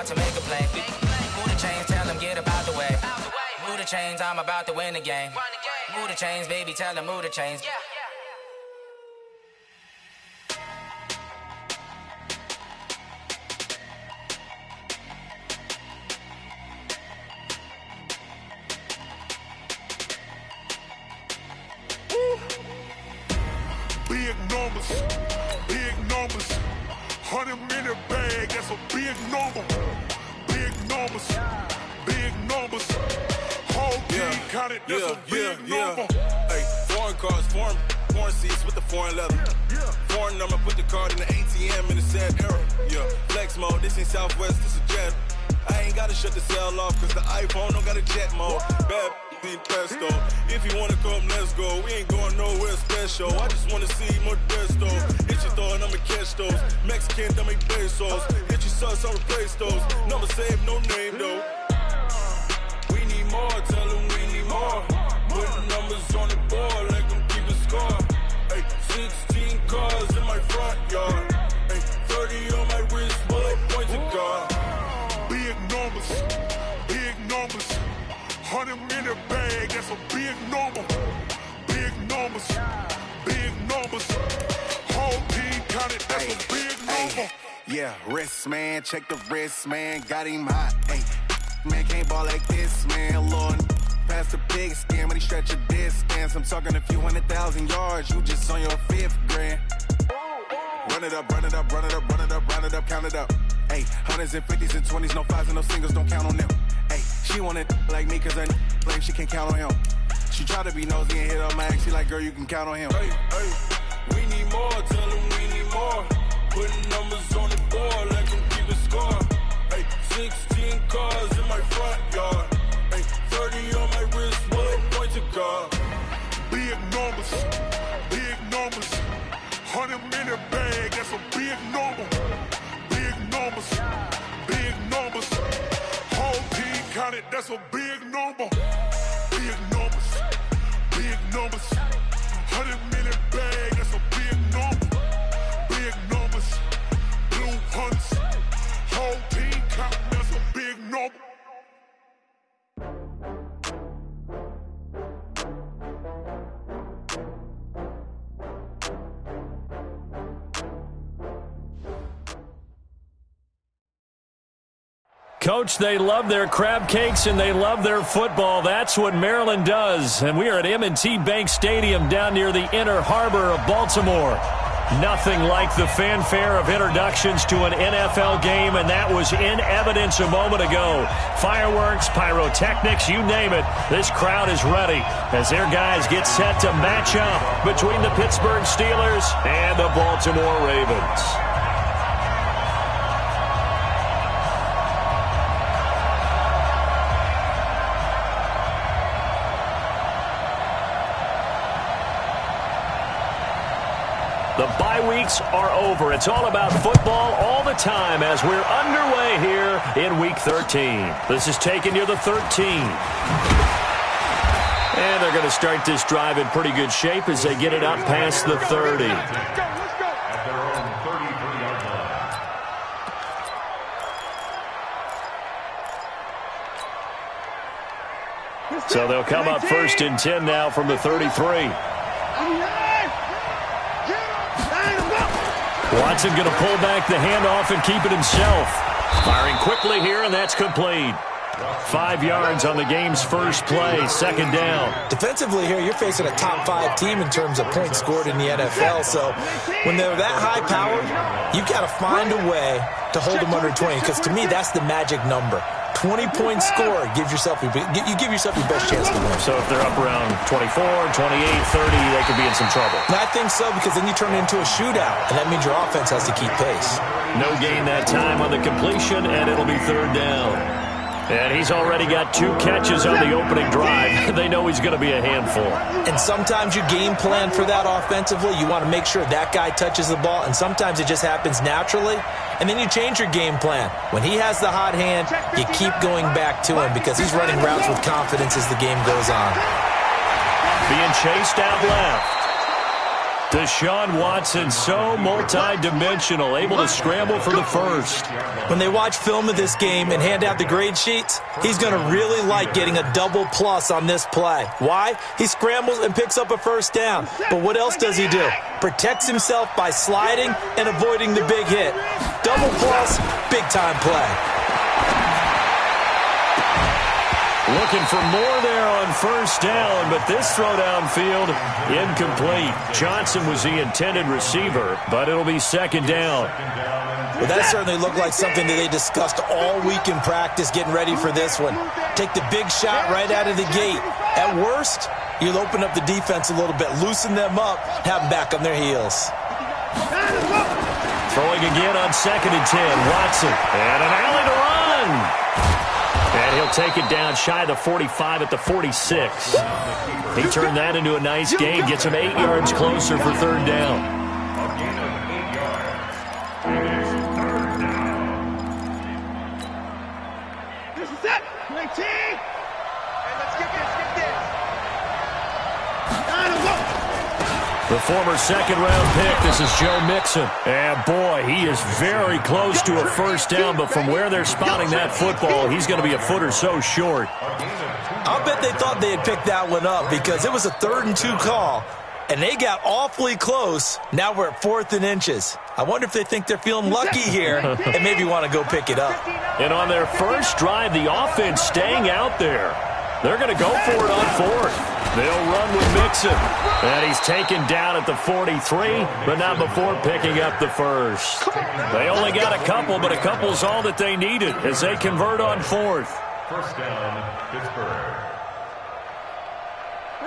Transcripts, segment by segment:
about to make a play. Move the chains, tell them get about the way. Move the chains, I'm about to win the game. Move the chains, baby, tell them move the chains. Big numbers, big numbers. 100-minute bag, that's a big number. Big numbers, big numbers. Whole team counted, that's a big number. Hey, foreign cars, foreign seats with the foreign leather. Foreign number, put the card in the ATM in the sad era. Yeah, flex mode, this ain't Southwest, this a jet. I ain't gotta shut the cell off, cause the iPhone don't got a jet mode. Bad pesto. If you wanna come, let's go. We ain't going nowhere special. I just wanna see Modesto. Hit your throw and I'ma catch those. Mexican, don't make pesos. Hit your sauce, I'll replace those. Number saved, no name though. We need more, tell them we need more. Put numbers on the board, let them keep a score. Hey, 16 cars in my front yard. Hey, 30 on my wrist, bullet points of God. Big numbers, big numbers. 100-minute bag, that's a big number. Big numbers, big numbers. Whole team counted, that's a big number. Yeah, wrist, man, check the wrist, man. Got him hot, ayy. Man, can't ball like this, man. Lord, past the big skin, when he stretch a distance. I'm talking a few 100,000 yards, you just on your 5th grand. Run it up, run it up, run it up, run it up, run it up, count it up. Ayy, 100s and 50s and 20s, no 5s and no singles, don't count on them. Ayy, she want it like me, cause her blame, she can't count on him. She try to be nosy and hit on my ex, she like, girl, you can count on him. Hey, we need more, tell them we need more. Putting numbers on the board, let them keep a score. Hey, 16 cars in my front yard. Hey, 30 on my wrist, bullet points of God. Big numbers, big numbers. 100-minute bag, that's a big number. Big numbers, big numbers. Whole team counted, that's a big number. Big numbers, big numbers. 100-minute bag, that's a big number. Big numbers, blue hunts. Whole team counting, that's a big number. Coach, they love their crab cakes and they love their football. That's what Maryland does. And we are at M&T Bank Stadium down near the Inner Harbor of Baltimore. Nothing like the fanfare of introductions to an NFL game, and that was in evidence a moment ago. Fireworks, pyrotechnics, you name it. This crowd is ready as their guys get set to match up between the Pittsburgh Steelers and the Baltimore Ravens. The bye weeks are over. It's all about football all the time as we're underway here in Week 13. This is taking you to 13. And they're going to start this drive in pretty good shape as they get it up past the 30. So they'll come up 1st and 10 now from the 33. Watson going to pull back the handoff and keep it himself. Firing quickly here, and that's complete. 5 yards on the game's first play, 2nd down. Defensively here, you're facing a top 5 team in terms of points scored in the NFL. So when they're that high powered, you got to find a way to hold them under 20. Because to me, that's the magic number. 20-point score gives yourself you give yourself your best chance to win. So if they're up around 24, 28, 30, they could be in some trouble. And I think so, because then you turn it into a shootout, and that means your offense has to keep pace. No gain that time on the completion, and it'll be 3rd down. And he's already got 2 catches on the opening drive. They know he's going to be a handful. And sometimes you game plan for that offensively. You want to make sure that guy touches the ball, and sometimes it just happens naturally. And then you change your game plan. When he has the hot hand, you keep going back to him because he's running routes with confidence as the game goes on. Being chased out left. Deshaun Watson, so multi-dimensional, able to scramble for the first. When they watch film of this game and hand out the grade sheets, he's going to really like getting a double plus on this play. Why? He scrambles and picks up a first down. But what else does he do? Protects himself by sliding and avoiding the big hit. Double plus, big-time play. Looking for more there on first down, but this throw downfield, incomplete. Johnson was the intended receiver, but it'll be second down. Well, that certainly looked like something that they discussed all week in practice getting ready for this one. Take the big shot right out of the gate. At worst, you'll open up the defense a little bit, loosen them up, have them back on their heels. Throwing again on 2nd and 10, Watson. And an alley to run. And he'll take it down shy of the 45 at the 46. He turned that into a nice gain, gets him 8 yards closer for third down. This is it. 19. And let's get this. The former second-round pick, this is Joe Mixon. And, boy, he is very close to a first down, but from where they're spotting that football, he's going to be a foot or so short. I'll bet they thought they had picked that one up because it was a 3rd and 2 call, and they got awfully close. Now we're at 4th and inches. I wonder if they think they're feeling lucky here and maybe want to go pick it up. And on their first drive, the offense staying out there. They're going to go for it on 4th. They'll run with Mixon. And he's taken down at the 43, but not before picking up the first. They only got a couple, but a couple's all that they needed as they convert on 4th. First down, Pittsburgh.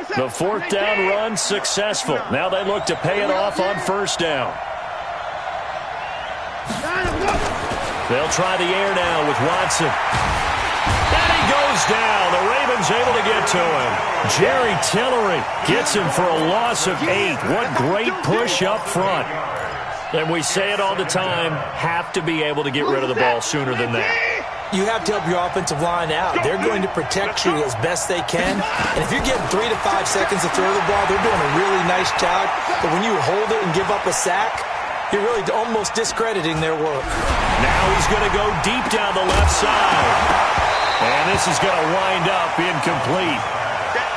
The 4th down run successful. Now they look to pay it off on first down. They'll try the air now with Watson. And he goes down. The Ravens able to get to him. Jerry Tillery gets him for a loss of 8. What great push up front. And we say it all the time, have to be able to get rid of the ball sooner than that. You have to help your offensive line out. They're going to protect you as best they can. And if you're getting 3 to 5 seconds to throw the ball, they're doing a really nice job. But when you hold it and give up a sack, you're really almost discrediting their work. Now he's going to go deep down the left side. And this is going to wind up incomplete.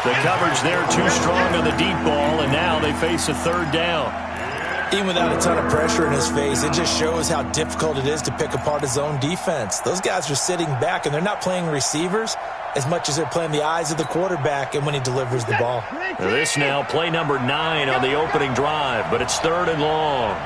The coverage there too strong on the deep ball, and now they face a 3rd down. Even without a ton of pressure in his face, it just shows how difficult it is to pick apart his own defense. Those guys are sitting back, and they're not playing receivers as much as they're playing the eyes of the quarterback and when he delivers the ball. This now play number 9 on the opening drive, but it's 3rd and long.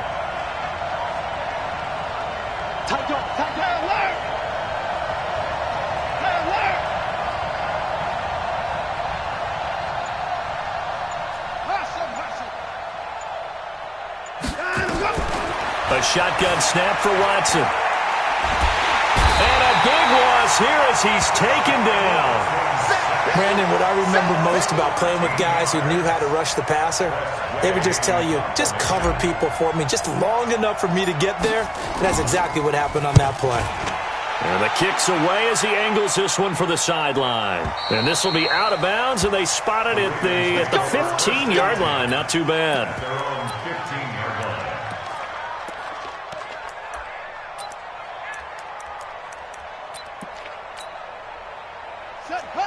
A shotgun snap for Watson. And a big loss here as he's taken down. Brandon, what I remember most about playing with guys who knew how to rush the passer, they would just tell you, just cover people for me, just long enough for me to get there. And that's exactly what happened on that play. And the kick's away as he angles this one for the sideline. And this will be out of bounds, and they spot it at the 15-yard line. Not too bad.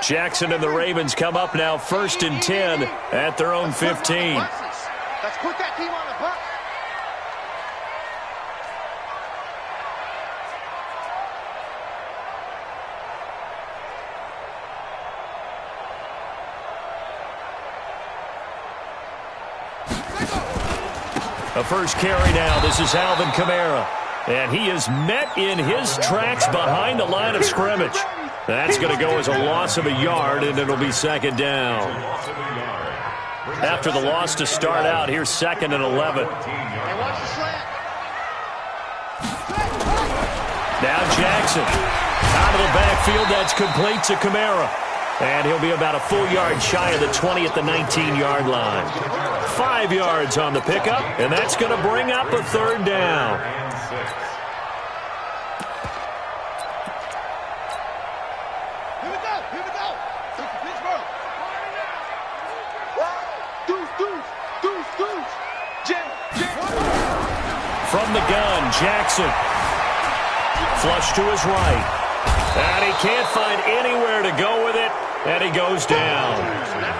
Jackson and the Ravens come up now 1st and 10 at their own 15. Let's put that team on the bus. A first carry now. This is Alvin Kamara. And he is met in his tracks behind the line of scrimmage. That's going to go as a loss of a yard, and it'll be 2nd down. After the loss to start out, here's 2nd and 11. Now Jackson. Out of the backfield, that's complete to Kamara. And he'll be about a full yard shy of the 20 at the 19-yard line. 5 yards on the pickup, and that's going to bring up a 3rd down. From the gun, Jackson. Flush to his right. And he can't find anywhere to go with it, and he goes down.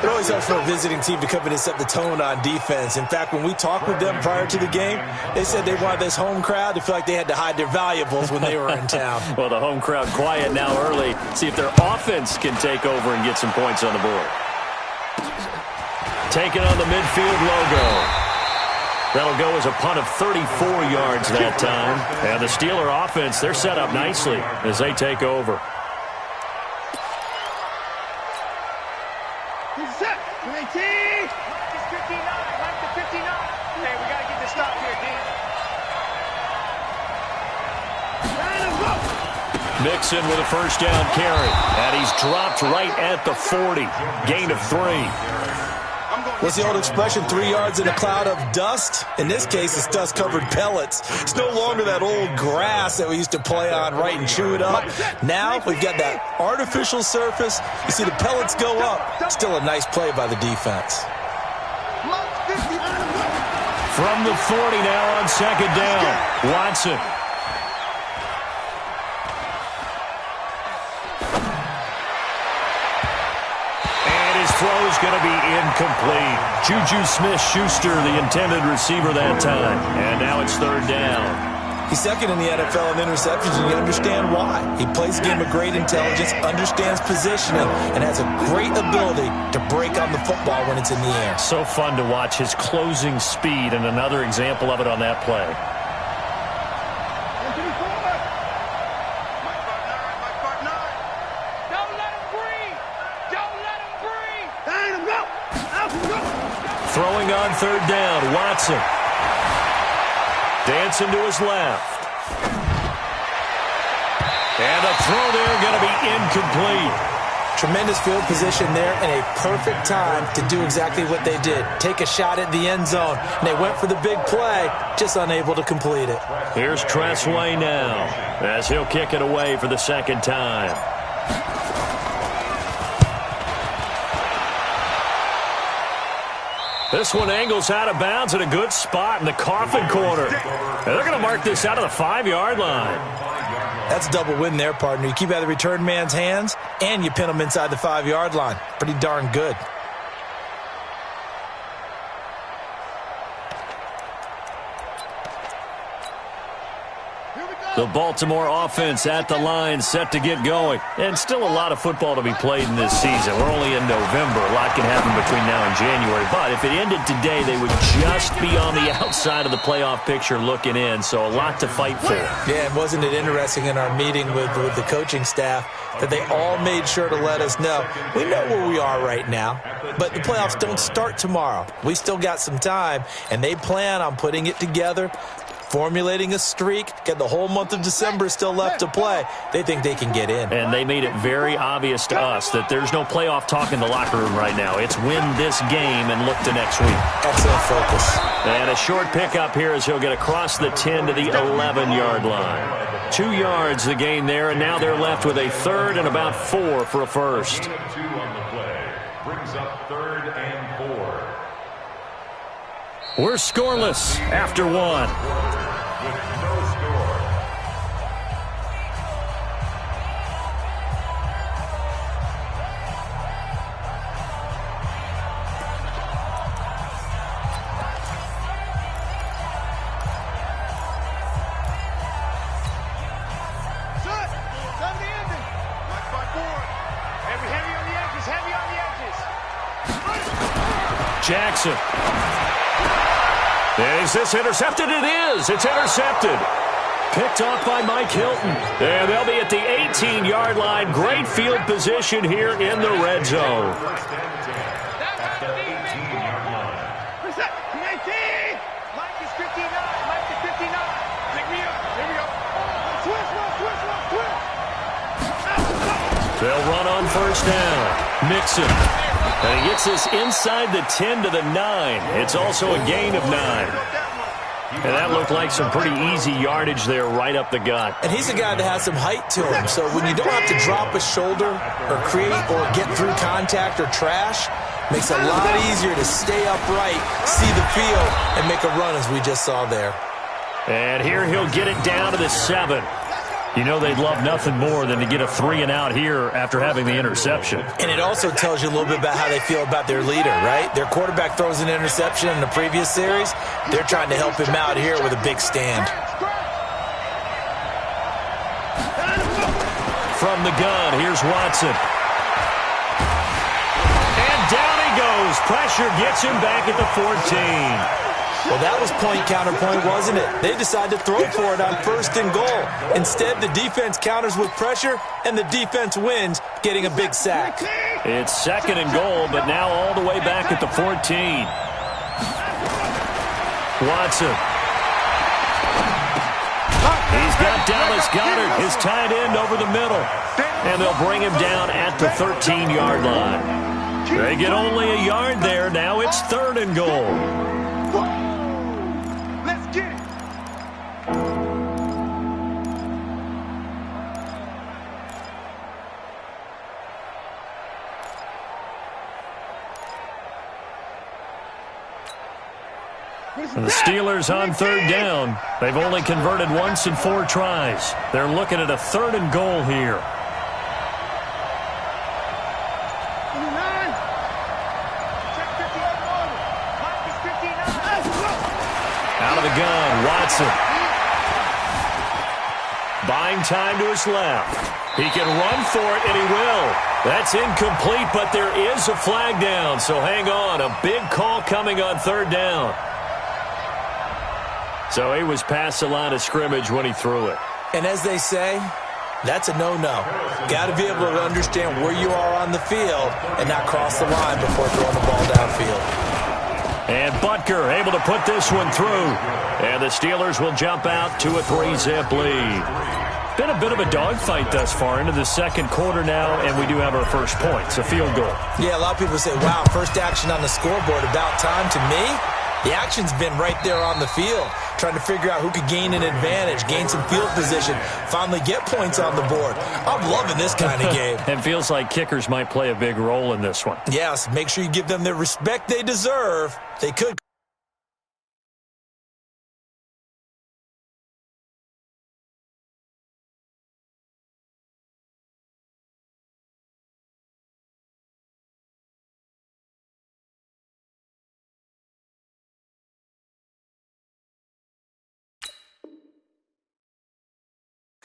It always helps for a visiting team to come in and set the tone on defense. In fact, when we talked with them prior to the game, they said they wanted this home crowd to feel like they had to hide their valuables when they were in town. Well, the home crowd quiet now early. See if their offense can take over and get some points on the board. Taking on the midfield logo. That'll go as a punt of 34 yards that time. And the Steeler offense, they're set up nicely as they take over. Set. 19. It's 59. Mike to 59. Hey, we got to get this stop here, D. Mixon with a first down carry. And he's dropped right at the 40. Gain of 3. What's the old expression, 3 yards in a cloud of dust? In this case, it's dust-covered pellets. It's no longer that old grass that we used to play on, right, and chew it up. Now we've got that artificial surface. You see the pellets go up. Still a nice play by the defense. From the 40 now on second down, Watson. Throw's going to be incomplete. Juju Smith-Schuster, the intended receiver that time. And now it's third down. He's second in the NFL in interceptions, and you understand why. He plays a game of great intelligence, understands positioning, and has a great ability to break on the football when it's in the air. So fun to watch his closing speed, and another example of it on that play. Throwing on third down, Watson. Dancing to his left. And a throw there going to be incomplete. Tremendous field position there and a perfect time to do exactly what they did. Take a shot at the end zone. And they went for the big play, just unable to complete it. Here's Tressway now as he'll kick it away for the second time. This one angles out of bounds at a good spot in the coffin corner. And they're going to mark this out of the 5-yard line. That's a double win there, partner. You keep out of the return man's hands, and you pin him inside the 5-yard line. Pretty darn good. The Baltimore offense at the line, set to get going. And still a lot of football to be played in this season. We're only in November. A lot can happen between now and January. But if it ended today, they would just be on the outside of the playoff picture looking in. So a lot to fight for. Yeah, and wasn't it interesting in our meeting with the coaching staff that they all made sure to let us know, we know where we are right now, but the playoffs don't start tomorrow. We still got some time, and they plan on putting it together, formulating a streak, get the whole month of December still left to play. They think they can get in. And they made it very obvious to us that there's no playoff talk in the locker room right now. It's win this game and look to next week. Excellent focus. And a short pickup here as he'll get across the 10 to the 11-yard line. 2 yards the gain there, and now they're left with a third and about 4 for a first. 2 on the play. Brings up 3rd and 4. We're scoreless after 1. With no score. Set. Time to end it. Mark by 4. Heavy on the edges. Heavy on the edges. Jackson. Is this intercepted? It is. It's intercepted. Picked off by Mike Hilton. And they'll be at the 18-yard line. Great field position here in the red zone. At the 18-yard line. Reset. 19. Mike is 59. Mike is 59. Pick me up. Here we go. Twist. They'll run on first down. Mixon. And he gets this inside the 10 to the 9. It's also a gain of 9. And that looked like some pretty easy yardage there right up the gut. And he's a guy that has some height to him. So when you don't have to drop a shoulder or create or get through contact or trash, makes it a lot easier to stay upright, see the field, and make a run as we just saw there. And here he'll get it down to the 7. You know they'd love nothing more than to get a 3-and-out here after having the interception. And it also tells you a little bit about how they feel about their leader, right? Their quarterback throws an interception in the previous series. They're trying to help him out here with a big stand. From the gun, here's Watson. And down he goes. Pressure gets him back at the 14. Well, that was point counterpoint, wasn't it? They decided to throw for it on 1st and goal. Instead, the defense counters with pressure, and the defense wins, getting a big sack. It's 2nd and goal, but now all the way back at the 14. Watson. He's got Dallas Goedert, his tight end, over the middle. And they'll bring him down at the 13-yard line. They get only a yard there. Now it's 3rd and goal. Let's get it. And the Steelers on 3rd down. They've only converted once in 4 tries. They're looking at a 3rd and goal here. Out of the gun, Watson. Buying time to his left. He can run for it, and he will. That's incomplete, but there is a flag down, so hang on. A big call coming on 3rd down. So he was past the line of scrimmage when he threw it. And as they say, that's a no-no. Got to be able to understand where you are on the field and not cross the line before throwing the ball downfield. And Butker able to put this one through. And the Steelers will jump out to a 3-zip lead. Been a bit of a dogfight thus far into the 2nd quarter now, and we do have our first point. It's a field goal. Yeah, a lot of people say, wow, first action on the scoreboard, about time. To me, the action's been right there on the field, trying to figure out who could gain an advantage, gain some field position, finally get points on the board. I'm loving this kind of game. It feels like kickers might play a big role in this one. Yes, make sure you give them the respect they deserve. They could.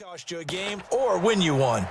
Cost you a game or win you one.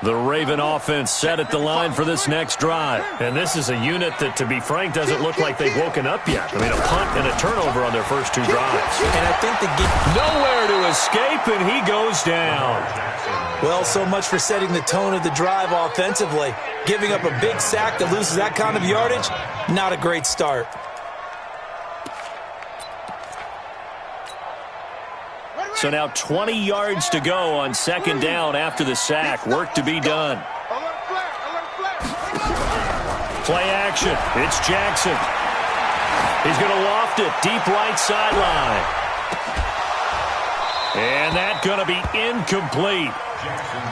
The Raven offense set at the line for this next drive. And this is a unit that, to be frank, doesn't look like they've woken up yet. I mean, a punt and a turnover on their first 2 drives. And I think the game... Nowhere to escape, and he goes down. Well, so much for setting the tone of the drive offensively. Giving up a big sack that loses that kind of yardage, not a great start. So now 20 yards to go on 2nd down after the sack. Work to be done. Play action. It's Jackson. He's going to loft it deep right sideline. And that's going to be incomplete.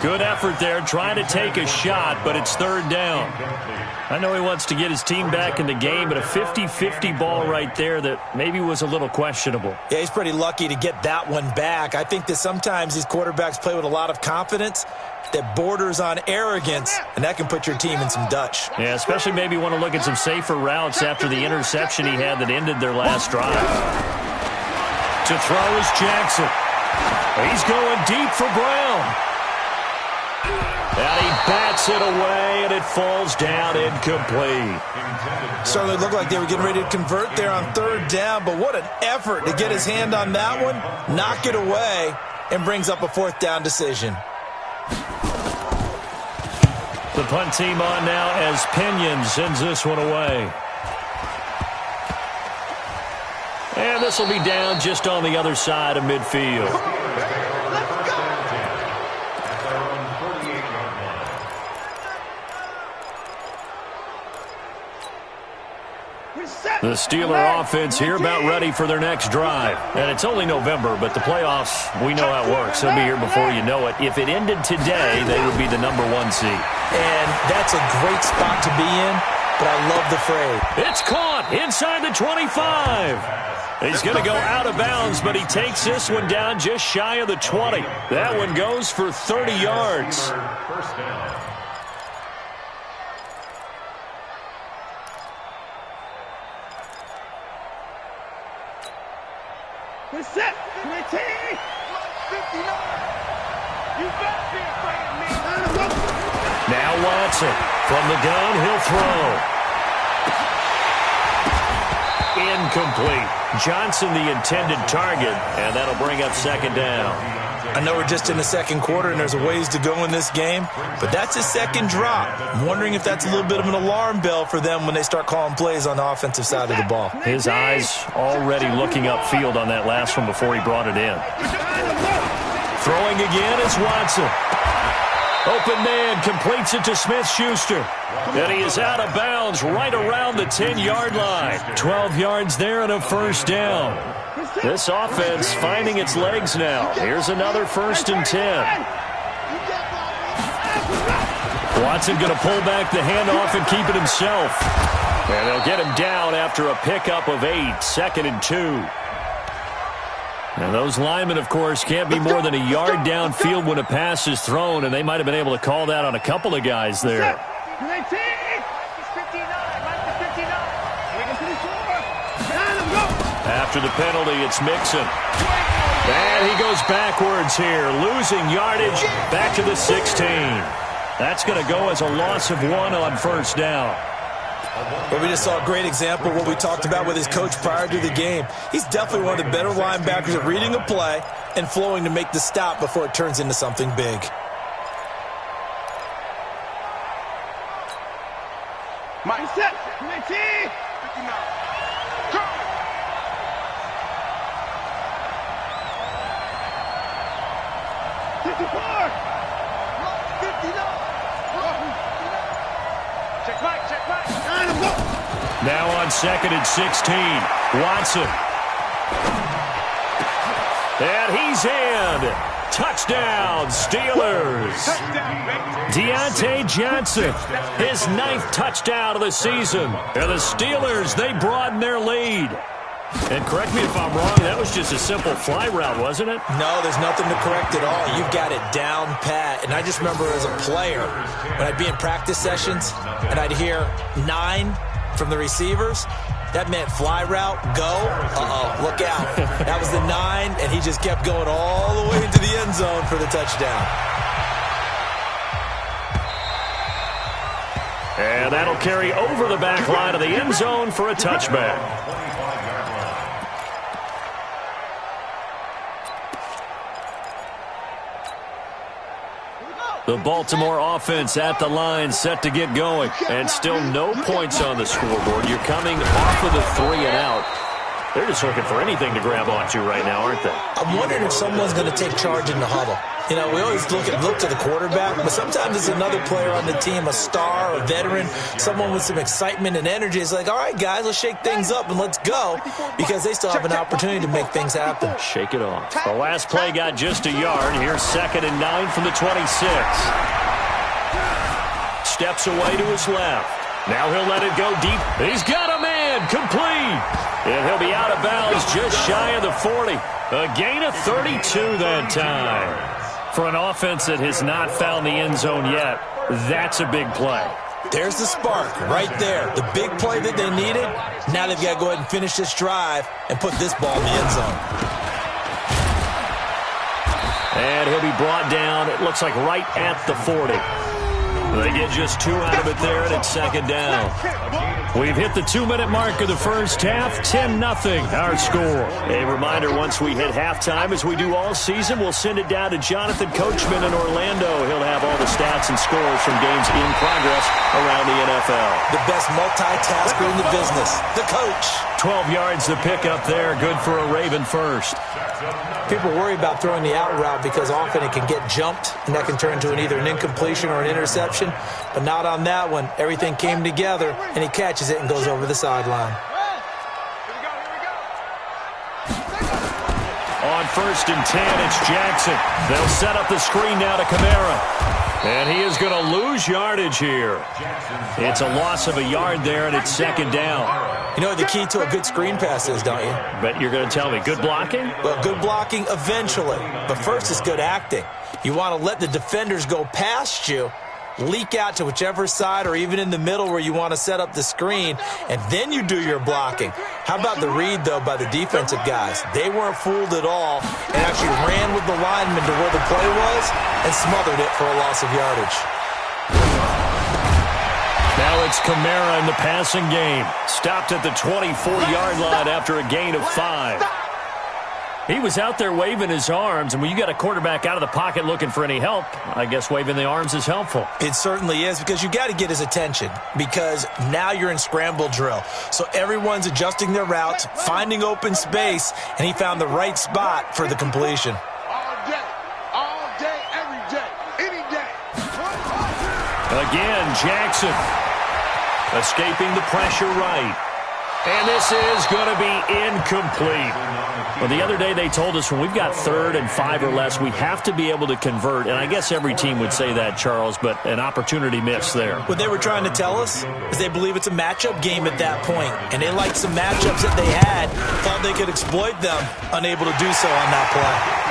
Good effort there, trying to take a shot, but it's 3rd down. I know he wants to get his team back in the game, but a 50-50 ball right there that maybe was a little questionable. Yeah, he's pretty lucky to get that one back. I think that sometimes these quarterbacks play with a lot of confidence that borders on arrogance, and that can put your team in some Dutch. Yeah, especially maybe want to look at some safer routes after the interception he had that ended their last drive. To throw is Jackson. He's going deep for Brown. And he bats it away, and it falls down incomplete. Certainly looked like they were getting ready to convert there on 3rd down, but what an effort to get his hand on that one, knock it away, and brings up a 4th down decision. The punt team on now as Pinion sends this one away. And this will be down just on the other side of midfield. The Steeler offense here about ready for their next drive. And it's only November, but the playoffs, we know how it works. They'll be here before you know it. If it ended today, they would be the #1 seed. And that's a great spot to be in, but I love the phrase. It's caught inside the 25. He's going to go out of bounds, but he takes this one down just shy of the 20. That one goes for 30 yards. First down. We're set. 20. 59. You better be afraid of me. Now Watson from the gun. He'll throw. Incomplete. Johnson the intended target, and that'll bring up second down. I know we're just in the second quarter and there's a ways to go in this game, but that's his second drop. I'm wondering if that's a little bit of an alarm bell for them when they start calling plays on the offensive side of the ball. His eyes already looking upfield on that last one before he brought it in. Throwing again is Watson. Open man completes it to Smith-Schuster. And he is out of bounds right around the 10-yard line. 12 yards there and a first down. This offense finding its legs now. Here's another 1st and 10. Watson going to pull back the handoff and keep it himself. And they'll get him down after a pickup of 8. 2nd and 2. And those linemen, of course, can't be more than a yard downfield when a pass is thrown, and they might have been able to call that on a couple of guys there. After the penalty, it's Mixon. And he goes backwards here, losing yardage back to the 16. That's going to go as a loss of 1 on first down. But we just saw a great example of what we talked about with his coach prior to the game. He's definitely one of the better linebackers at reading a play and flowing to make the stop before it turns into something big. Mike set. 19. 54. 59. Check back. Now on 2nd and 16, Watson. And he's in. Touchdown, Steelers. Deontay Johnson, his 9th touchdown of the season. And the Steelers, they broaden their lead. And correct me if I'm wrong, that was just a simple fly route, wasn't it? No, there's nothing to correct at all. You've got it down pat. And I just remember as a player, when I'd be in practice sessions and I'd hear 9 from the receivers, that meant fly route, go, look out. That was the 9, and he just kept going all the way into the end zone for the touchdown. And that'll carry over the back line of the end zone for a touchback. The Baltimore offense at the line, set to get going. And still no points on the scoreboard. You're coming off of the 3 and out. They're just looking for anything to grab onto right now, aren't they? I'm wondering if someone's going to take charge in the huddle. You know, we always look to the quarterback, but sometimes it's another player on the team, a star, a veteran, someone with some excitement and energy. It's like, all right, guys, let's shake things up and let's go, because they still have an opportunity to make things happen. Shake it off. The last play got just a yard. Here's 2nd and 9 from the 26. Steps away to his left. Now he'll let it go deep. He's got a man, complete. And he'll be out of bounds just shy of the 40. A gain of 32 that time. For an offense that has not found the end zone yet, that's a big play. There's the spark right there. The big play that they needed. Now they've got to go ahead and finish this drive and put this ball in the end zone. And he'll be brought down, it looks like right at the 40. They get just 2 out of it there, and it's 2nd down. We've hit the 2-minute mark of the first half, 10-0 our score. A reminder, once we hit halftime, as we do all season, we'll send it down to Jonathan Coachman in Orlando. He'll have all the stats and scores from games in progress around the NFL. The best multitasker in the business, the coach. 12 yards to pick up there, good for a Raven first. People worry about throwing the out route because often it can get jumped, and that can turn into either an incompletion or an interception. But not on that one. Everything came together, and he catches it and goes over the sideline. On 1st and 10, it's Jackson. They'll set up the screen now to Kamara. And he is going to lose yardage here. It's a loss of a yard there, and it's 2nd down. You know what the key to a good screen pass is, don't you? But you're going to tell me, good blocking? Well, good blocking eventually. But first is good acting. You want to let the defenders go past you, leak out to whichever side or even in the middle where you want to set up the screen, and then you do your blocking. How about the read, though, by the defensive guys? They weren't fooled at all and actually ran with the lineman to where the play was and smothered it for a loss of yardage. Now it's Kamara in the passing game. Stopped at the 24-yard line after a gain of 5. He was out there waving his arms, and when you got a quarterback out of the pocket looking for any help, I guess waving the arms is helpful. It certainly is, because you got to get his attention, because now you're in scramble drill. So everyone's adjusting their routes, finding open space, and he found the right spot for the completion. All day, every day, any day. Again, Jackson escaping the pressure right. And this is going to be incomplete. Well, the other day they told us when we've got 3rd and 5 or less, we have to be able to convert. And I guess every team would say that, Charles, but an opportunity missed there. What they were trying to tell us is they believe it's a matchup game at that point. And they liked some matchups that they had, thought they could exploit them, unable to do so on that play.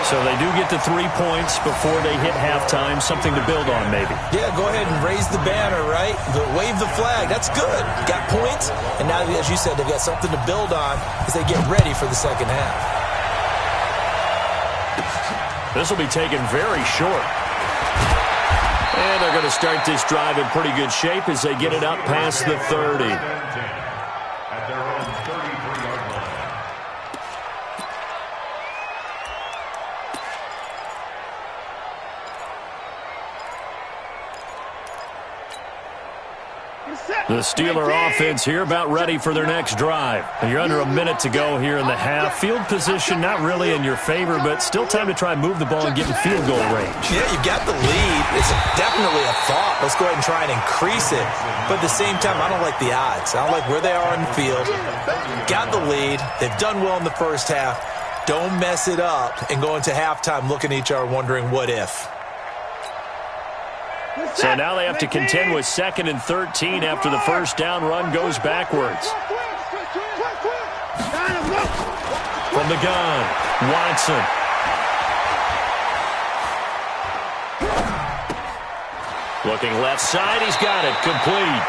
So they do get the 3 points before they hit halftime, something to build on maybe. Yeah, go ahead and raise the banner, right? Wave the flag. That's good. Got points, and now, as you said, they've got something to build on as they get ready for the second half. This will be taken very short. And they're going to start this drive in pretty good shape as they get it up past the 30. At their own 33-yard line. The Steeler offense here about ready for their next drive. You're under a minute to go here in the half. Field position not really in your favor, but still time to try and move the ball and get in field goal range. Yeah, you've got the lead. It's definitely a thought. Let's go ahead and try and increase it. But at the same time, I don't like the odds. I don't like where they are on the field. Got the lead. They've done well in the first half. Don't mess it up and go into halftime looking at each other wondering what if. So now they have to contend with 2nd and 13 after the first down run goes backwards. From the gun, Watson. Looking left side, he's got it, complete.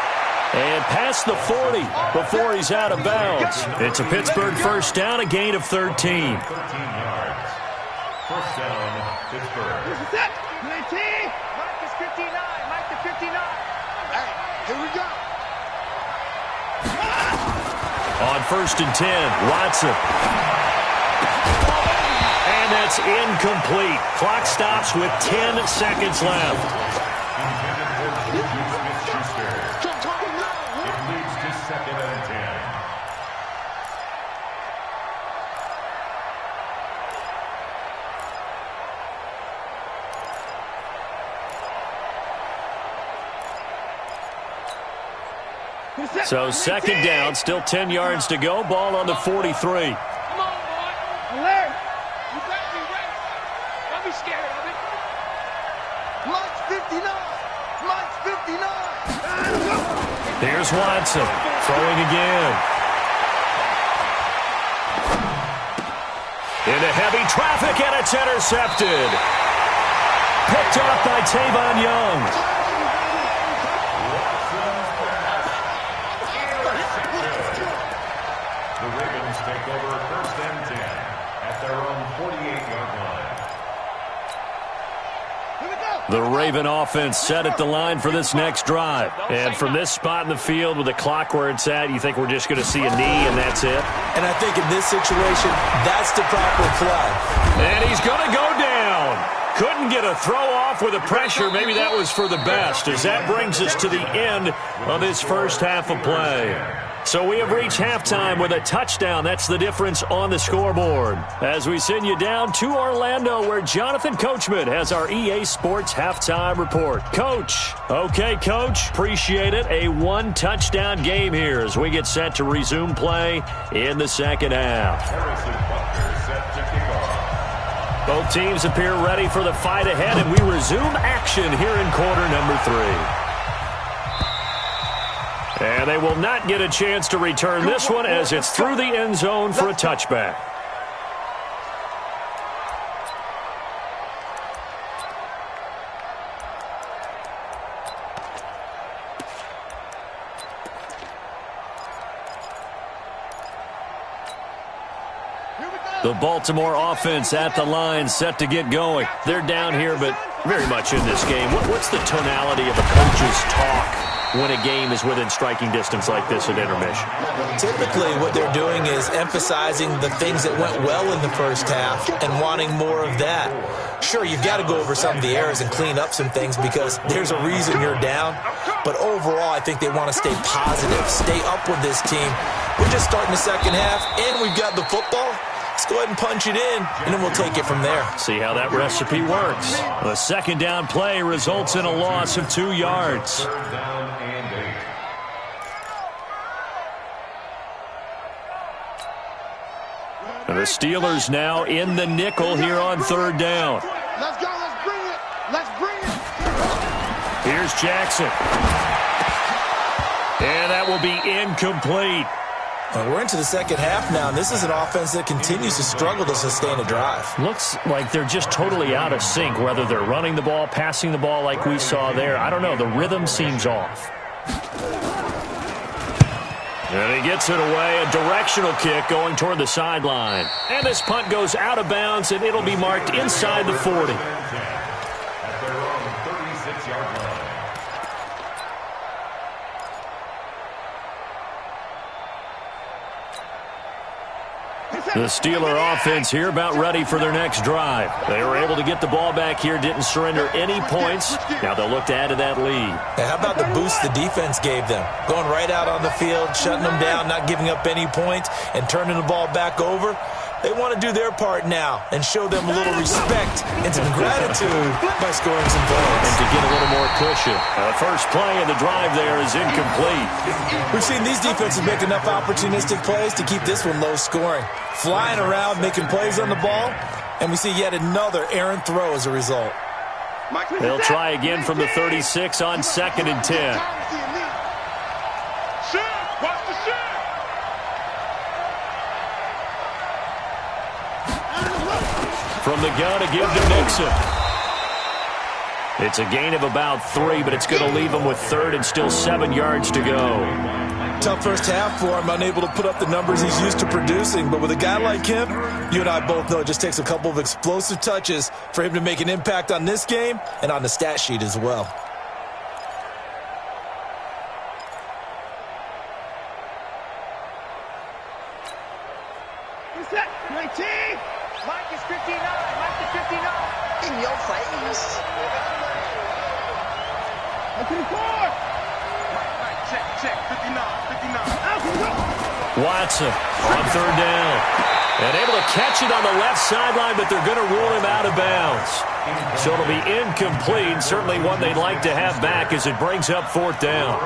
And past the 40 before he's out of bounds. It's a Pittsburgh first down, a gain of 13. 13 yards. First down, Pittsburgh. 59, Mike to 59. Hey, here we go. On 1st and 10, Watson. And that's incomplete. Clock stops with 10 seconds left. It leads to 2nd and 10. So 2nd down, still 10 yards to go. Ball on the 43. Come on, boy. Alert. You got me right. Don't be scared of it. Mike's 59. Mike's 59. Here's Watson throwing again. Into heavy traffic, and it's intercepted. Picked off by Tavon Young. Take over 1st and 10 at their own 48-yard line. The Raven offense set at the line for this next drive. And from this spot in the field with the clock where it's at, you think we're just going to see a knee and that's it? And I think in this situation, that's the proper play. And he's going to go down. Couldn't get a throw off with the pressure. Maybe that was for the best, as that brings us to the end of this first half of play. So we have reached halftime with a touchdown. That's the difference on the scoreboard. As we send you down to Orlando, where Jonathan Coachman has our EA Sports halftime report. Coach. Okay, Coach. Appreciate it. A one-touchdown game here as we get set to resume play in the second half. Both teams appear ready for the fight ahead, and we resume action here in quarter number 3. And they will not get a chance to return this one as it's through the end zone for a touchback. The Baltimore offense at the line, set to get going. They're down here, but very much in this game. What's the tonality of a coach's talk when a game is within striking distance like this at intermission? Typically, what they're doing is emphasizing the things that went well in the first half and wanting more of that. Sure, you've got to go over some of the errors and clean up some things because there's a reason you're down. But overall, I think they want to stay positive, stay up with this team. We're just starting the second half, and we've got the football. Let's go ahead and punch it in, and then we'll take it from there. See how that recipe works. The second down play results in a loss of 2 yards. Third down and 8. And the Steelers now in the nickel here on third down. Let's go. Let's bring it. Let's bring it. Here's Jackson. And that will be incomplete. We're into the second half now, and this is an offense that continues to struggle to sustain a drive. Looks like they're just totally out of sync, whether they're running the ball, passing the ball like we saw there. I don't know. The rhythm seems off. And he gets it away. A directional kick going toward the sideline. And this punt goes out of bounds, and it'll be marked inside the 40. At their own 36-yard line. The Steeler offense here about ready for their next drive. They were able to get the ball back here, didn't surrender any points. Now they'll look to add to that lead. Hey, how about the boost the defense gave them? Going right out on the field, shutting them down, not giving up any points, and turning the ball back over. They want to do their part now and show them a little respect and some gratitude by scoring some points. And to get a little more cushion. The first play of the drive there is incomplete. We've seen these defenses make enough opportunistic plays to keep this one low scoring. Flying around, making plays on the ball, and we see yet another errant throw as a result. They'll try again from the 36 on 2nd and 10. From the gun to give to Nixon. It's a gain of about 3, but it's going to leave him with 3rd and still 7 yards to go. Tough first half for him, unable to put up the numbers he's used to producing. But with a guy like him, you and I both know it just takes a couple of explosive touches for him to make an impact on this game and on the stat sheet as well. Reset. 19. Mike is 59. Mike is 59. In your face. Open 4. Check. 59. Watson on 3rd down. And able to catch it on the left sideline, but they're going to rule him out of bounds. So it'll be incomplete. Certainly one they'd like to have back as it brings up 4th down.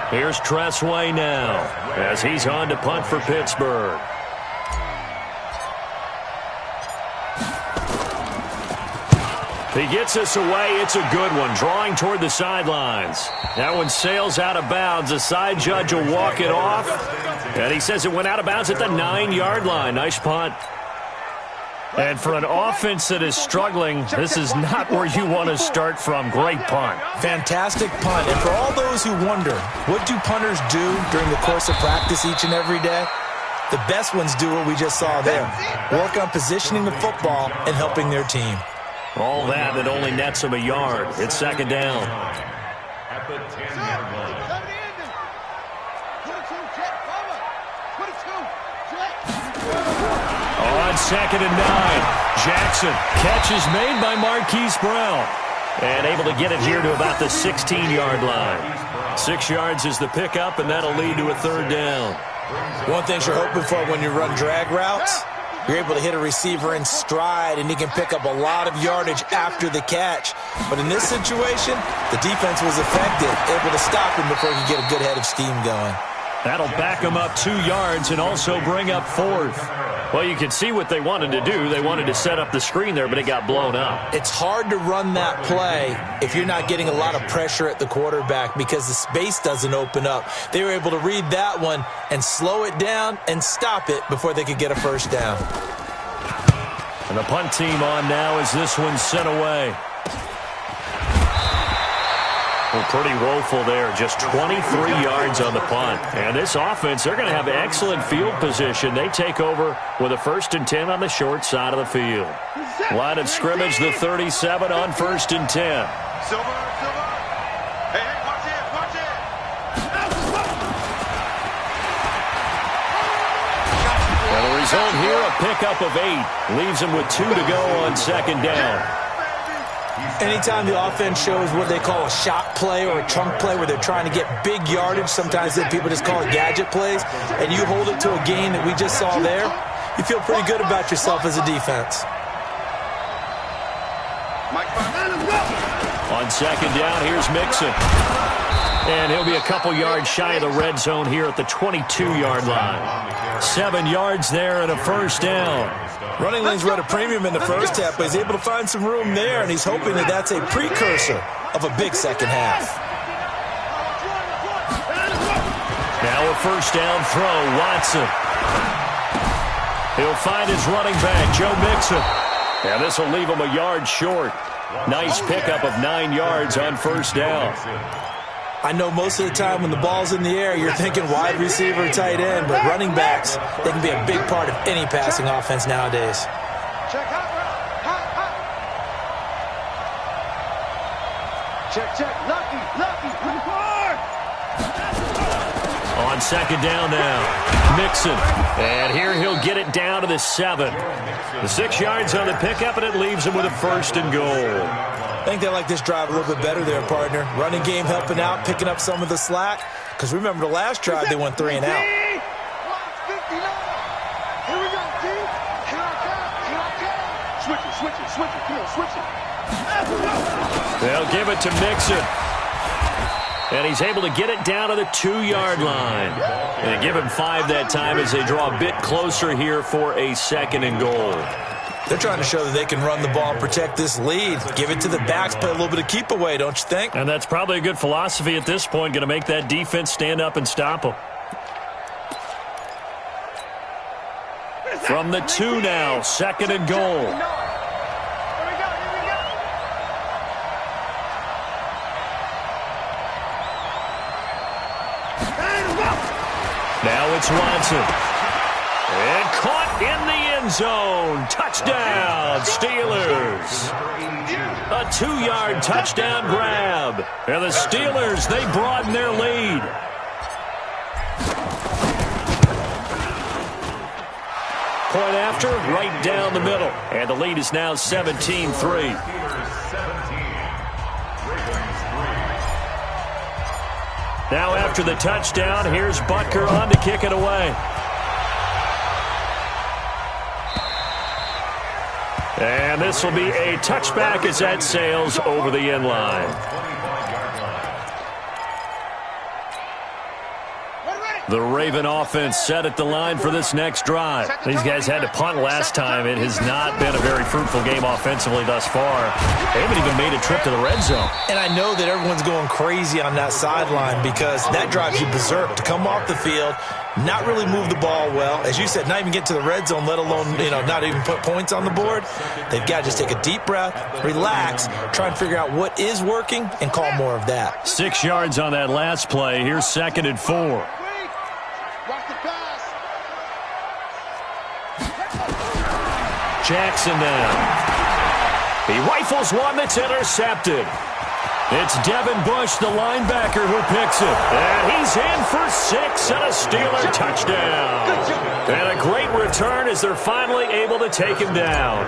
Here's Tressway now as he's on to punt for Pittsburgh. He gets us away. It's a good one, drawing toward the sidelines. That one sails out of bounds. The side judge will walk it off. And he says it went out of bounds at the 9-yard line. Nice punt. And for an offense that is struggling, this is not where you want to start from. Great punt. Fantastic punt. And for all those who wonder, what do punters do during the course of practice each and every day? The best ones do what we just saw there. Work on positioning the football and helping their team. All that only nets him a yard. It's 2nd down. At the 10-yard line. On 2nd and 9, Jackson. Catch is made by Marquise Brown. And able to get it here to about the 16-yard line. 6 yards is the pickup, and that'll lead to a third down. One thing you're hoping for when you run drag routes, you're able to hit a receiver in stride, and he can pick up a lot of yardage after the catch. But in this situation, the defense was effective, able to stop him before he could get a good head of steam going. That'll back him up 2 yards and also bring up 4th. Well, you can see what they wanted to do. They wanted to set up the screen there, but it got blown up. It's hard to run that play if you're not getting a lot of pressure at the quarterback because the space doesn't open up. They were able to read that one and slow it down and stop it before they could get a first down. And the punt team on now as this one's sent away. Well, pretty woeful there. Just 23 yards on the punt. And this offense, they're going to have excellent field position. They take over with a 1st and 10 on the short side of the field. Line of scrimmage, the 37 on 1st and 10. Silver. Hey, watch it. And the result here, a pickup of 8. Leaves them with 2 to go on 2nd down. Anytime the offense shows what they call a shot play or a chunk play where they're trying to get big yardage, sometimes people just call it gadget plays, and you hold it to a gain that we just saw there, you feel pretty good about yourself as a defense. On 2nd down, here's Mixon. And he'll be a couple yards shy of the red zone here at the 22-yard line. 7 yards there and a first down. Running lanes were at a premium in the first half, but he's able to find some room there, and he's hoping that that's a precursor of a big second half. Now a first down throw, Watson. He'll find his running back, Joe Mixon. And this will leave him a yard short. Nice pickup of 9 yards on first down. I know most of the time when the ball's in the air, you're thinking wide receiver, tight end, but running backs, they can be a big part of any passing offense nowadays. Check hot. Check. Lucky. On 2nd down now, Mixon. And here he'll get it down to the 7. The 6 yards on the pickup, and it leaves him with a 1st and goal. I think they like this drive a little bit better there, partner. Running game helping out, picking up some of the slack. Because remember the last drive, they went 3 and out. Here we go, team. Here I come. Switch it. Come on, switch it. They'll give it to Mixon. And he's able to get it down to the 2-yard line. And give him 5 that time as they draw a bit closer here for a 2nd and goal. They're trying to show that they can run the ball, protect this lead. Give it to the backs, play a little bit of keep away, don't you think? And that's probably a good philosophy at this point, going to make that defense stand up and stop them. From the 2 now, 2nd and goal. Now it's Watson. And caught in the end zone. Touchdown, Steelers. A 2-yard touchdown grab. And the Steelers, they broaden their lead. Point after, right down the middle. And the lead is now 17-3. Now after the touchdown, here's Butker on to kick it away. And this will be a touchback as that sails over the end line. The Raven offense set at the line for this next drive. These guys had to punt last time. It has not been a very fruitful game offensively thus far. They haven't even made a trip to the red zone. And I know that everyone's going crazy on that sideline because that drives you berserk to come off the field, not really move the ball well. As you said, not even get to the red zone, let alone, not even put points on the board. They've got to just take a deep breath, relax, try and figure out what is working, and call more of that. 6 yards on that last play. Here's 2nd and 4. Jackson now. He rifles one that's intercepted. It's Devin Bush, the linebacker, who picks it. And he's in for 6 and a Steeler touchdown. And a great return as they're finally able to take him down.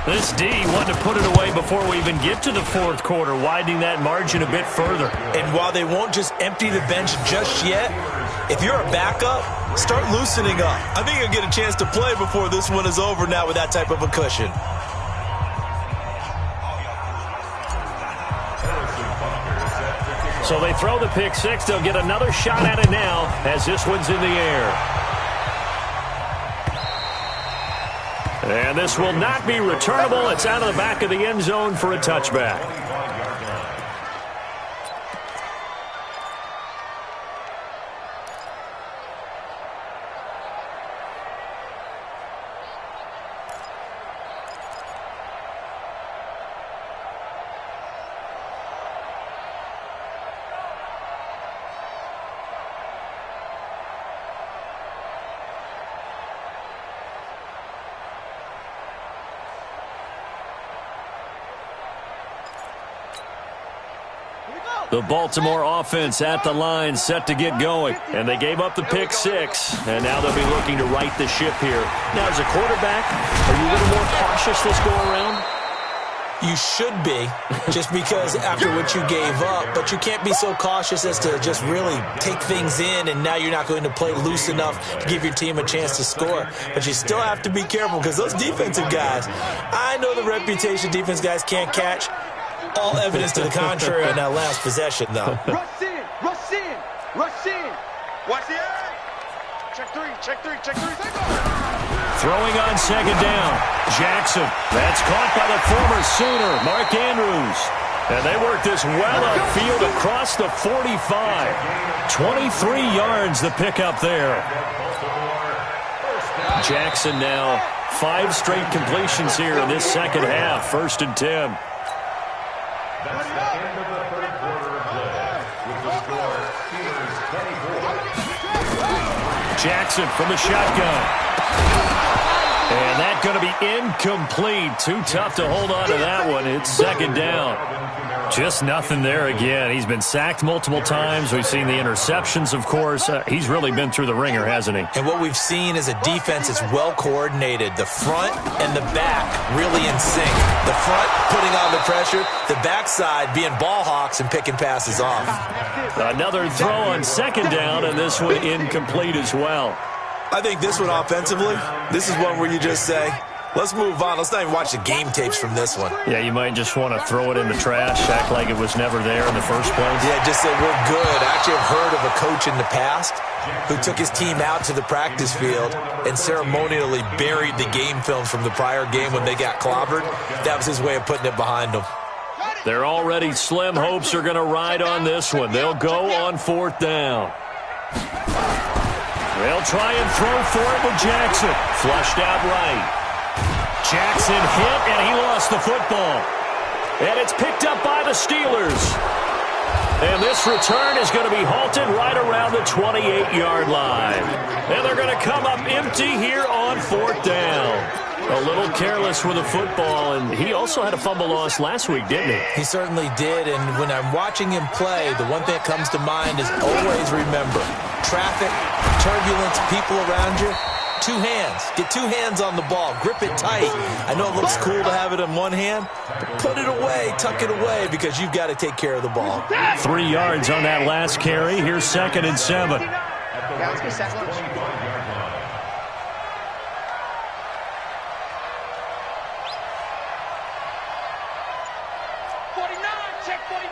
This D wanted to put it away before we even get to the fourth quarter, widening that margin a bit further. And while they won't just empty the bench just yet, if you're a backup, start loosening up. I think you'll get a chance to play before this one is over now with that type of a cushion. So they throw the pick six. They'll get another shot at it now as this one's in the air. And this will not be returnable. It's out of the back of the end zone for a touchback. The Baltimore offense at the line, set to get going. And they gave up the pick six, and now they'll be looking to right the ship here. Now, as a quarterback, are you a little more cautious this go around? You should be, just because after what you gave up, but you can't be so cautious as to just really take things in, and now you're not going to play loose enough to give your team a chance to score. But you still have to be careful, because those defensive guys, I know the reputation defense guys can't catch. All evidence to the contrary on that last possession, though. Rush in, rush in, rush in. Watch the eye. Check three, check three, check three. Throwing on second down. Jackson. That's caught by the former Sooner, Mark Andrews. And they work this well upfield across the 45. 23 yards the pickup there. Jackson now 5 straight completions here in this second half. 1st and 10. That's the end of the third quarter of play. With the score, Steelers 24. Jackson from the shotgun. And that's going to be incomplete. Too tough to hold on to that one. It's second down. Just nothing there again. He's been sacked multiple times. We've seen the interceptions, of course. He's really been through the ringer, hasn't he? And what we've seen is a defense that's well coordinated. The front and the back really in sync. The front putting on the pressure, the backside being ball hawks and picking passes off. Another throw on second down, and this one incomplete as well. I think this one offensively, this is one where you just say, let's move on. Let's not even watch the game tapes from this one. Yeah, you might just want to throw it in the trash, act like it was never there in the first place. Yeah, just say we're good. I actually have heard of a coach in the past who took his team out to the practice field and ceremonially buried the game films from the prior game when they got clobbered. That was his way of putting it behind them. They're already slim hopes are going to ride on this one. They'll go on 4th down. They'll try and throw for it with Jackson. Flushed out right. Jackson hit, and he lost the football. And it's picked up by the Steelers. And this return is going to be halted right around the 28-yard line. And they're going to come up empty here on 4th down. A little careless with the football, and he also had a fumble loss last week, didn't he? He certainly did, and when I'm watching him play, the one thing that comes to mind is always remember, traffic, turbulence, people around you, 2 hands. Get 2 hands on the ball. Grip it tight. I know it looks cool to have it in one hand, but put it away, tuck it away, because you've got to take care of the ball. 3 yards on that last carry. Here's 2nd and 7. Yeah, let's get sack lunch. 49, check 49.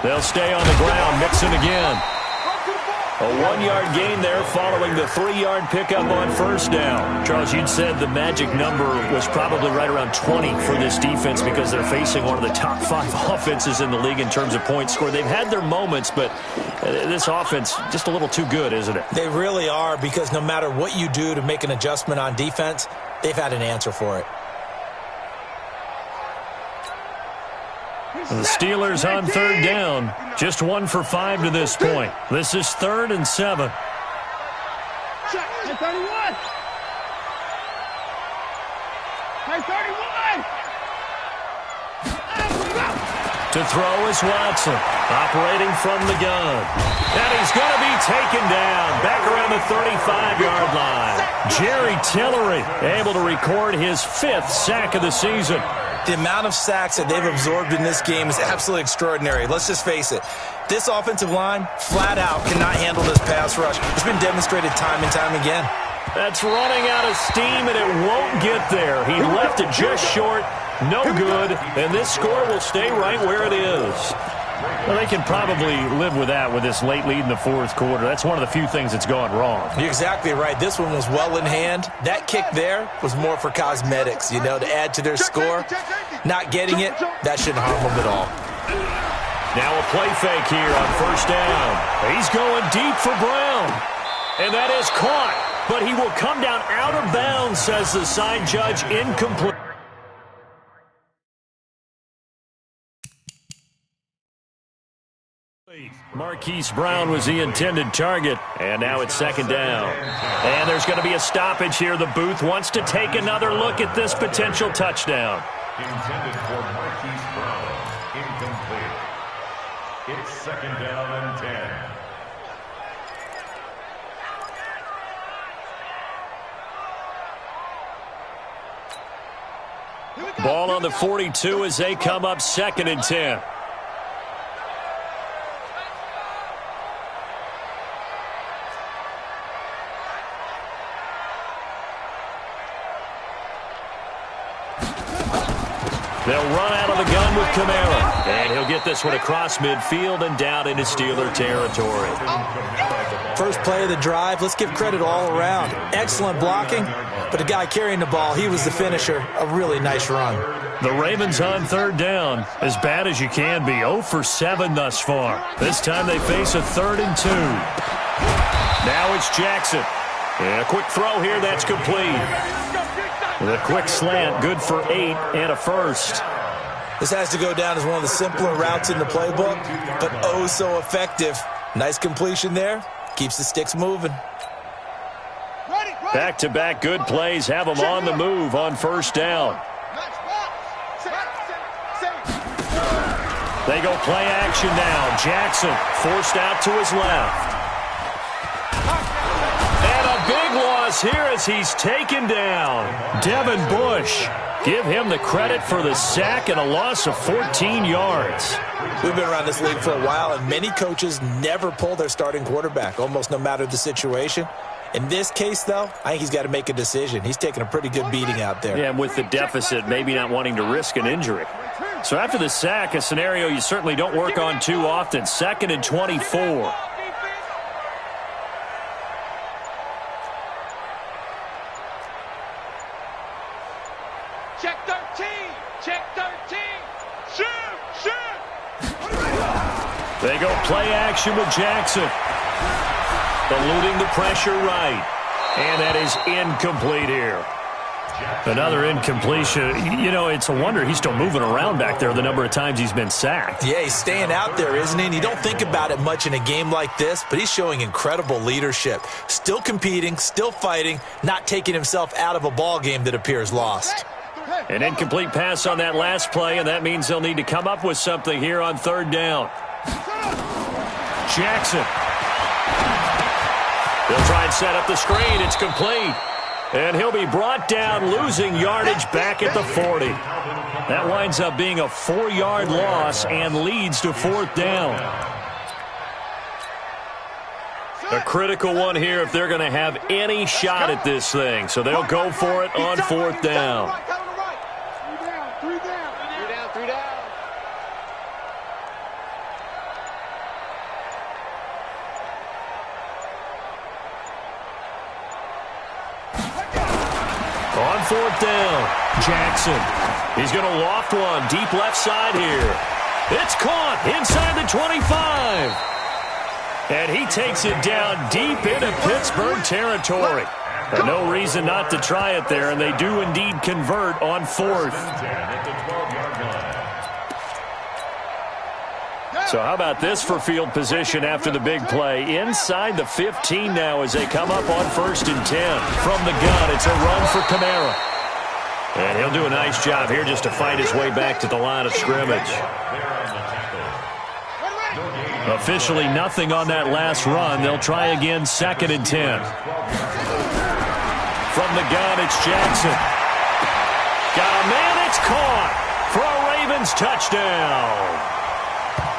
They'll stay on the ground, mixing again. A 1-yard gain there following the 3-yard pickup on 1st down. Charles, you'd said the magic number was probably right around 20 for this defense because they're facing one of the top 5 offenses in the league in terms of points scored. They've had their moments, but this offense just a little too good, isn't it? They really are, because no matter what you do to make an adjustment on defense, they've had an answer for it. The Steelers on 3rd down. Just 1 for 5 to this point. This is 3rd and 7. Check, 31. 31. To throw is Watson, operating from the gun. And he's going to be taken down back around the 35-yard line. Jerry Tillery able to record his 5th sack of the season. The amount of sacks that they've absorbed in this game is absolutely extraordinary. Let's just face it. This offensive line, flat out, cannot handle this pass rush. It's been demonstrated time and time again. That's running out of steam, and it won't get there. He left it just short. No good, and this score will stay right where it is. Well, they can probably live with that with this late lead in the 4th quarter. That's one of the few things that's gone wrong. You're exactly right. This one was well in hand. That kick there was more for cosmetics, to add to their score. Not getting it, that shouldn't harm them at all. Now a play fake here on 1st down. He's going deep for Brown, and that is caught, but he will come down out of bounds, says the side judge, incomplete. Marquise Brown was the intended target, and now it's 2nd down. And there's going to be a stoppage here. The booth wants to take another look at this potential touchdown. Intended for Marquise Brown. Incomplete. It's 2nd down and 10. Ball on the 42 as they come up 2nd and 10. They'll run out of the gun with Kamara. And he'll get this one across midfield and down into Steeler territory. First play of the drive, let's give credit all around. Excellent blocking, but the guy carrying the ball, he was the finisher. A really nice run. The Ravens on 3rd down, as bad as you can be. 0 for 7 thus far. This time they face a 3rd and 2. Now it's Jackson. And a quick throw here, that's complete. The quick slant, good for 8 and a first. This has to go down as one of the simpler routes in the playbook, but oh so effective. Nice completion there. Keeps the sticks moving. Back-to-back good plays have them on the move on 1st down. They go play action now. Jackson forced out to his left. Big loss here as he's taken down. Devin Bush. Give him the credit for the sack and a loss of 14 yards. We've been around this league for a while, and many coaches never pull their starting quarterback, almost no matter the situation. In this case, though, I think he's got to make a decision. He's taking a pretty good beating out there. Yeah, and with the deficit, maybe not wanting to risk an injury. So after the sack, a scenario you certainly don't work on too often. 2nd and 24. Check 13. Check 13. Shoot. They go play action with Jackson. Eluding the pressure right. And that is incomplete here. Another incompletion. It's a wonder he's still moving around back there the number of times he's been sacked. Yeah, he's staying out there, isn't he? And you don't think about it much in a game like this, but he's showing incredible leadership. Still competing, still fighting, not taking himself out of a ball game that appears lost. An incomplete pass on that last play, and that means they'll need to come up with something here on 3rd down. Jackson. They'll try and set up the screen. It's complete. And he'll be brought down, losing yardage back at the 40. That winds up being a 4-yard loss and leads to 4th down. A critical one here if they're going to have any shot at this thing. So they'll go for it on 4th down. Three down. On 4th down, Jackson. He's going to loft one deep left side here. It's caught inside the 25. And he takes it down deep into Pittsburgh territory. And no reason not to try it there, and they do indeed convert on 4th. So how about this for field position after the big play? Inside the 15 now as they come up on 1st and 10. From the gun, it's a run for Kamara. And he'll do a nice job here just to fight his way back to the line of scrimmage. Officially nothing on that last run. They'll try again, 2nd and 10. From the gun, it's Jackson. Got a man, it's caught for a Ravens touchdown.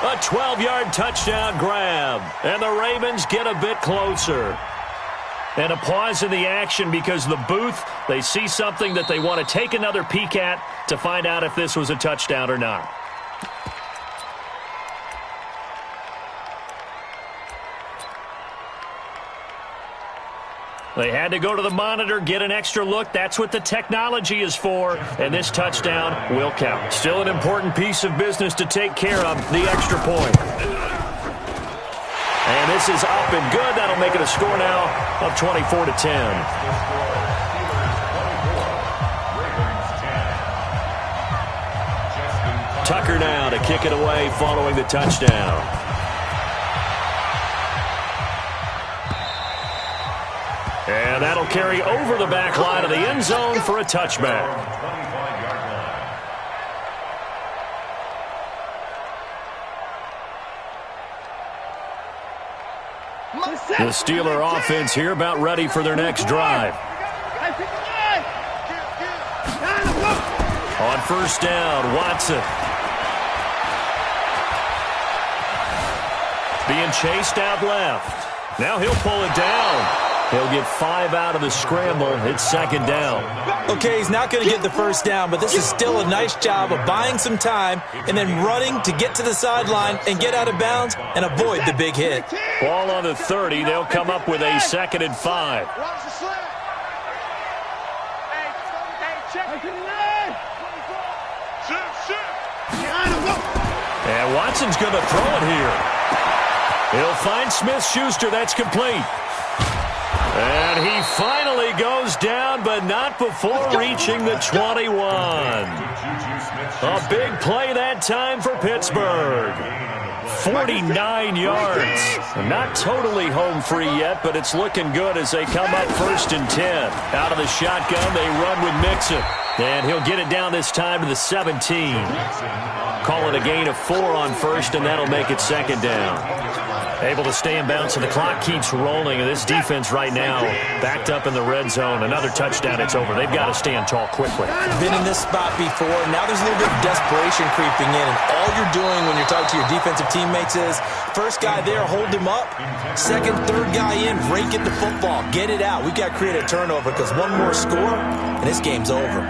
A 12-yard touchdown grab, and the Ravens get a bit closer. And a pause in the action because the booth, they see something that they want to take another peek at to find out if this was a touchdown or not. They had to go to the monitor, get an extra look. That's what the technology is for, and this touchdown will count. Still an important piece of business to take care of, the extra point. And this is up and good. That'll make it a score now of 24-10. Tucker now to kick it away following the touchdown. And that'll carry over the back line of the end zone for a touchback. The Steeler offense here about ready for their next drive. On 1st down, Watson. Being chased out left. Now he'll pull it down. He'll get 5 out of the scramble. It's 2nd down. Okay, he's not going to get the 1st down, but this is still a nice job of buying some time and then running to get to the sideline and get out of bounds and avoid the big hit. Ball on the 30. They'll come up with a 2nd and 5. And Watson's going to throw it here. He'll find Smith-Schuster. That's complete. And he finally goes down, but not before reaching the 21. A big play that time for Pittsburgh. 49 yards. Not totally home free yet, but it's looking good as they come up 1st and 10. Out of the shotgun, they run with Mixon. And he'll get it down this time to the 17. Call it a gain of 4 on 1st, and that'll make it 2nd down. Able to stay in bounds, so the clock keeps rolling. And this defense right now backed up in the red zone. Another touchdown, it's over. They've got to stand tall quickly. Been in this spot before. Now there's a little bit of desperation creeping in. And all you're doing when you're talking to your defensive teammates is, first guy there, hold him up. 2nd, 3rd guy in, break it the football. Get it out. We've got to create a turnover because one more score, and this game's over.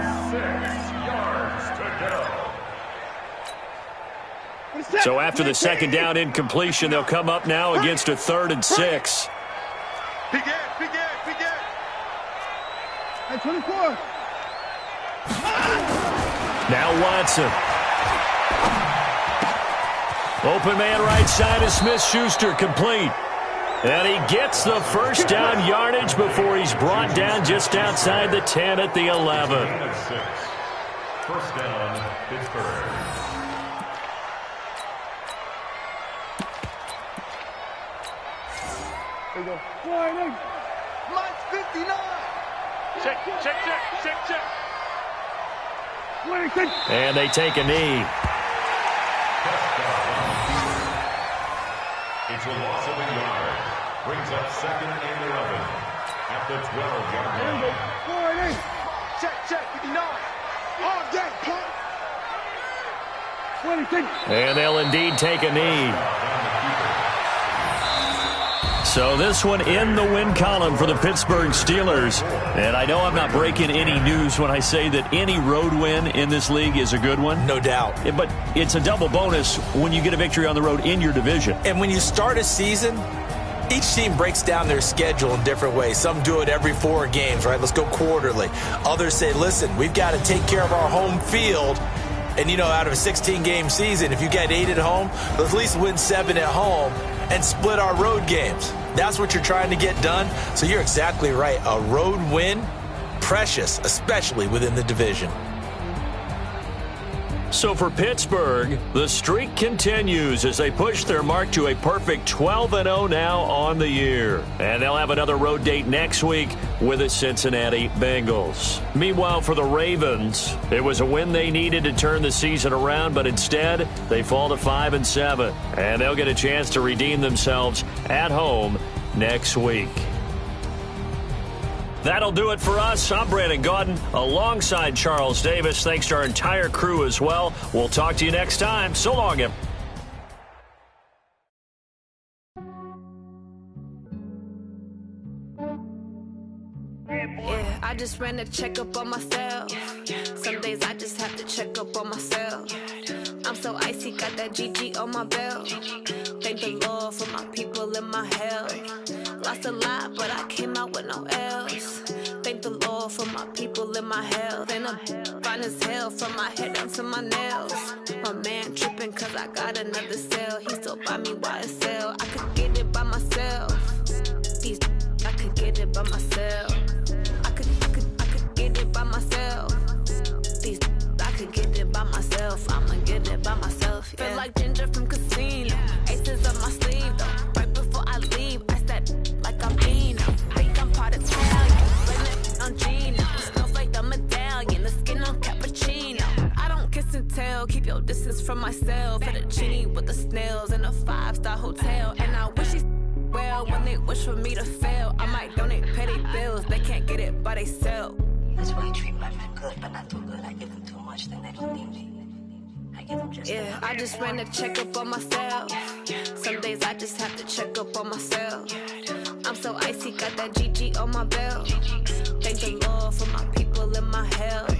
So after the 2nd down incompletion, they'll come up now against a 3rd and 6. At 24. Now Watson. Open man right side is Smith-Schuster, complete. And he gets the 1st down yardage before he's brought down just outside the 10 at the 11. 1st down, Pittsburgh. There we go. Warning. Mike 59. Check. 26. And they take a knee. It's a loss of a yard. Brings up 2nd and 11 at the 12-yard line. Warning. Check. 59. All day, punt. 26. And they'll indeed take a knee. So this one in the win column for the Pittsburgh Steelers. And I know I'm not breaking any news when I say that any road win in this league is a good one. No doubt. But it's a double bonus when you get a victory on the road in your division. And when you start a season, each team breaks down their schedule in different ways. Some do it every 4 games, right? Let's go quarterly. Others say, listen, we've got to take care of our home field. And, you know, out of a 16-game season, if you get 8 at home, let's at least win 7 at home and split our road games. That's what you're trying to get done. So you're exactly right. A road win, precious, especially within the division. So for Pittsburgh, the streak continues as they push their mark to a perfect 12-0 now on the year. And they'll have another road date next week with the Cincinnati Bengals. Meanwhile, for the Ravens, it was a win they needed to turn the season around, but instead they fall to 5-7. And they'll get a chance to redeem themselves at home next week. That'll do it for us. I'm Brandon Gaudin alongside Charles Davis. Thanks to our entire crew as well. We'll talk to you next time. So long, everyone. Yeah, I just ran a checkup on myself. Some days I just have to check up on myself. I'm so icy, got that GG on my belt. Thank the Lord for my people in my health. Lost a lot, but I came out with no else. Thank the Lord for my people in my health. And I'm fine as hell from my head down to my nails. My man tripping cause I got another cell. He still buy me YSL. I could get it by myself. I could get it by myself. I could get it by myself. I could get it by myself. I'ma get it by myself. Yeah. Feel like Ginger from Casino. Aces up my sleeve though. Right before I leave, I said like I'm Eno. Think I'm part Italian. Blame on Gino. Smells like the medallion. The skin on cappuccino. I don't kiss and tell. Keep your distance from myself. Fettuccine with the snails in a 5-star hotel. And I wish he's well when they wish for me to fail. I might donate petty bills. They can't get it by themselves. That's why you treat my men good, but not too good. I give them too much, then they don't need me. I give them just yeah, I just ran a checkup on myself. Some days I just have to check up on myself. I'm so icy, got that GG on my belt. Thank the Lord for my people in my health.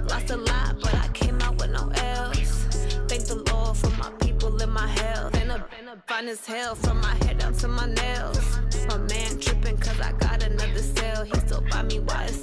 Lost a lot, but I came out with no else. Thank the Lord for my people in my health. And I'm fine as hell from my head down to my nails. My man tripping cause I got another cell. He still buy me YSL.